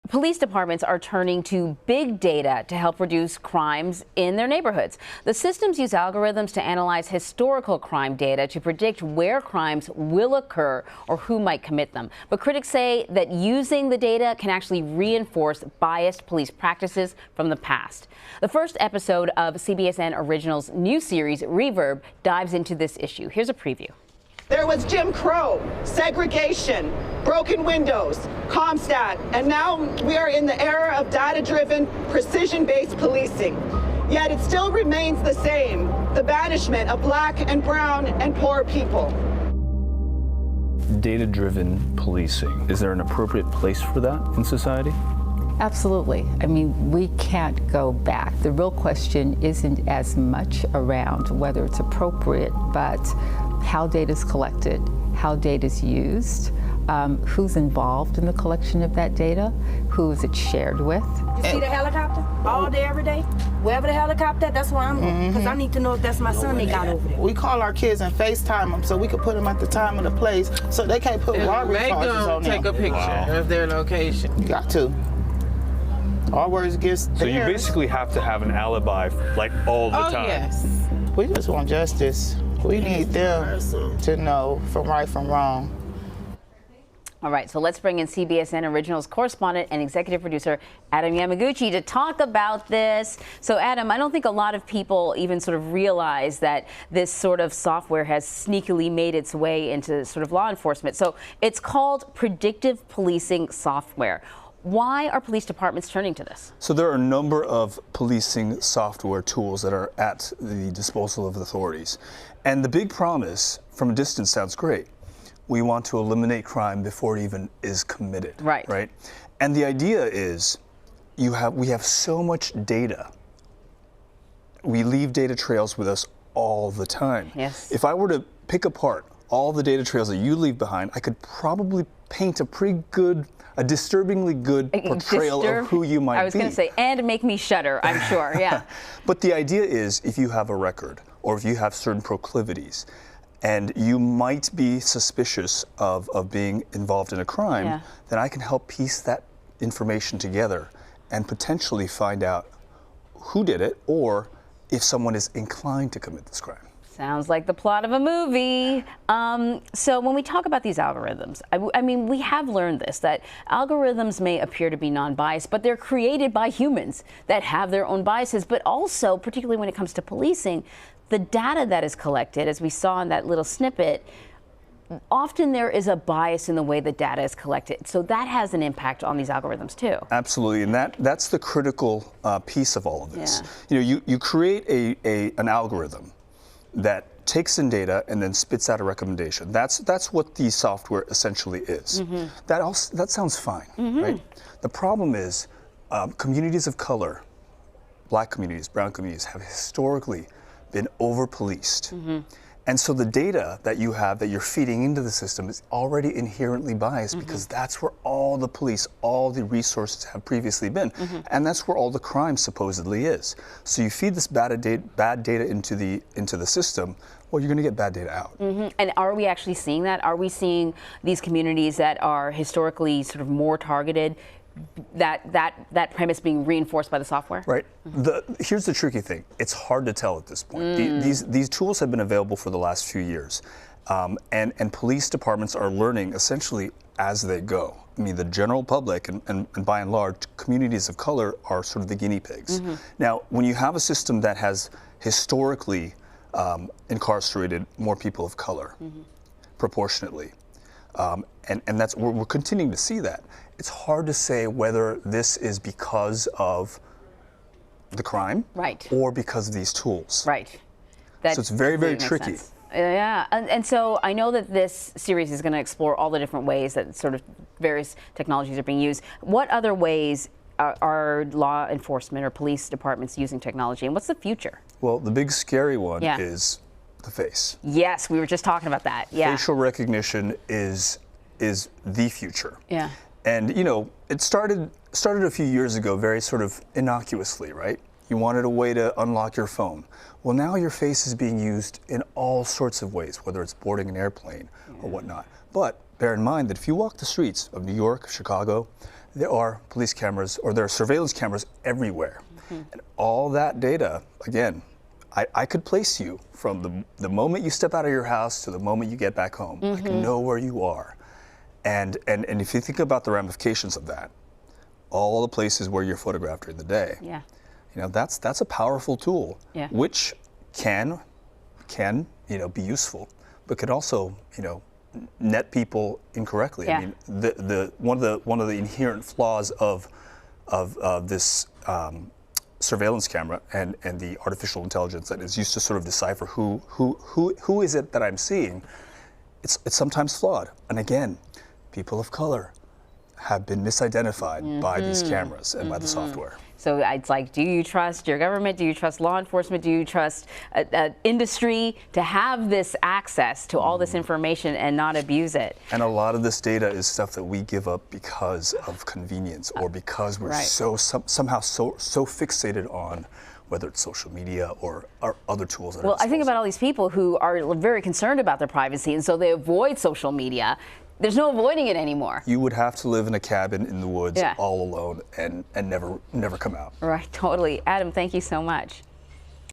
Police departments are turning to big data to help reduce crimes in their neighborhoods. The systems use algorithms to analyze historical crime data to predict where crimes will occur or who might commit them. But critics say that using the data can actually reinforce biased police practices from the past. The first episode of CBSN Originals' new series, Reverb, dives into this issue. Here's a preview. There was Jim Crow, segregation, broken windows, Comstat, and now we are in the era of data-driven, precision-based policing. Yet it still remains the same, the banishment of black and brown and poor people. Data-driven policing, is there an appropriate place for that in society? Absolutely. I mean, we can't go back. The real question isn't as much around whether it's appropriate, but how data is collected, how data is used, who's involved in the collection of that data, who is it shared with. You see the helicopter all day, every day? Wherever the helicopter, that's where I'm going, because I need to know if that's my son they got over there. We call our kids and FaceTime them so we can put them at the time and the place so they can't put robbery charges on them. Take a picture of their location. You got to. Our words against So you basically have to have an alibi like all the time. Yes. We just want justice. We need them to know from right from wrong. All right, so let's bring in CBSN Originals correspondent and executive producer Adam Yamaguchi to talk about this. So Adam, I don't think a lot of people even sort of realize that this sort of software has sneakily made its way into sort of law enforcement. So it's called predictive policing software. Why are police departments turning to this? So there are a number of policing software tools that are at the disposal of the authorities. And the big promise from a distance sounds great. We want to eliminate crime before it even is committed. Right? And the idea is we have so much data. We leave data trails with us all the time. Yes. If I were to pick apart all the data trails that you leave behind, I could probably paint a disturbingly good portrayal of who you might be. I was going to say, and make me shudder, I'm sure, yeah. But the idea is if you have a record or if you have certain proclivities and you might be suspicious of being involved in a crime, then I can help piece that information together and potentially find out who did it or if someone is inclined to commit this crime. Sounds like the plot of a movie. So when we talk about these algorithms, I mean, we have learned this, that algorithms may appear to be non-biased, but they're created by humans that have their own biases. But also, particularly when it comes to policing, the data that is collected, as we saw in that little snippet, often there is a bias in the way the data is collected. So that has an impact on these algorithms too. Absolutely, and that's the critical piece of all of this. You know, you create an algorithm that takes in data and then spits out a recommendation. That's what the software essentially is. That sounds fine, right? The problem is communities of color, black communities, brown communities, have historically been over-policed. And so the data that you have that you're feeding into the system is already inherently biased because that's where all the police, all the resources have previously been. And that's where all the crime supposedly is. So you feed this bad data into the system, well, you're going to get bad data out. And are we actually seeing that? Are we seeing these communities that are historically sort of more targeted, that premise being reinforced by the software? Right. Here's the tricky thing. It's hard to tell at this point. These tools have been available for the last few years. And police departments are learning essentially as they go. I mean, the general public and by and large, communities of color are sort of the guinea pigs. Now, when you have a system that has historically incarcerated more people of color proportionately, and that's we're continuing to see that. It's hard to say whether this is because of the crime or because of these tools. So it's very, very tricky. Yeah, and so I know that this series is going to explore all the different ways that sort of various technologies are being used. What other ways are law enforcement or police departments using technology, and what's the future? Well, the big scary one is the face. Yes, we were just talking about that. Facial recognition is the future. And you know, it started a few years ago very sort of innocuously, right? You wanted a way to unlock your phone. Well, now your face is being used in all sorts of ways, whether it's boarding an airplane or whatnot. But bear in mind that if you walk the streets of New York, Chicago, there are police cameras or there are surveillance cameras everywhere. And all that data, again, I could place you from the moment you step out of your house to the moment you get back home. I can know where you are. And if you think about the ramifications of that, all the places where you're photographed during the day, Yeah. you know, that's a powerful tool, Yeah. which can be useful, but could also net people incorrectly. Yeah. I mean, one of the inherent flaws of this surveillance camera and the artificial intelligence that is used to sort of decipher who is it that I'm seeing, it's sometimes flawed. And again, people of color have been misidentified by these cameras and by the software. So it's like, do you trust your government? Do you trust law enforcement? Do you trust industry to have this access to all this information and not abuse it? And a lot of this data is stuff that we give up because of convenience or because we're somehow so fixated on whether it's social media or other tools. Well, I think about all these people who are very concerned about their privacy, and so they avoid social media. There's no avoiding it anymore. You would have to live in a cabin in the woods all alone and never come out. Right, totally. Adam, thank you so much.